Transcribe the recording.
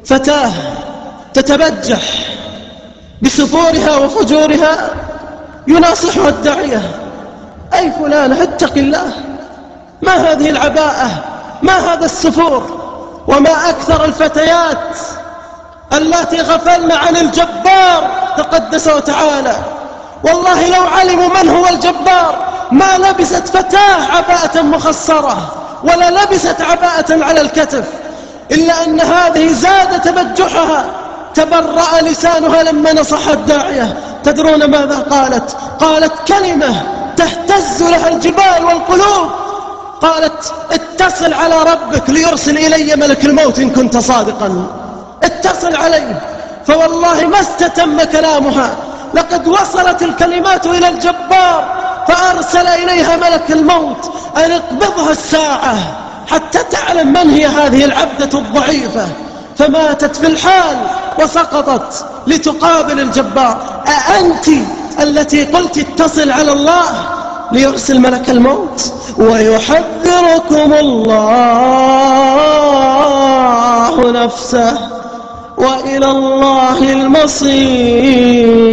فتاة تتبجح بسفورها وفجورها، يناصحها الداعية: أي فلانة اتق الله، ما هذه العباءة، ما هذا السفور، وما أكثر الفتيات التي غفلن عن الجبار تقدس وتعالى. والله لو علموا من هو الجبار ما لبست فتاة عباءة مخصرة ولا لبست عباءة على الكتف، إلا أن هذه زاد تبجحها، تبرأ لسانها لما نصح الداعية. تدرون ماذا قالت؟ قالت كلمة تهتز لها الجبال والقلوب، قالت: اتصل على ربك ليرسل إلي ملك الموت إن كنت صادقا، اتصل عليه. فوالله ما استتم كلامها، لقد وصلت الكلمات إلى الجبار، فأرسل إليها ملك الموت أن اقبضها الساعة حتى تعلم من هي هذه العبدة الضعيفة. فماتت في الحال وسقطت لتقابل الجبار. أأنت التي قلت اتصل على الله ليرسل ملك الموت؟ ويحذركم الله نفسه وإلى الله المصير.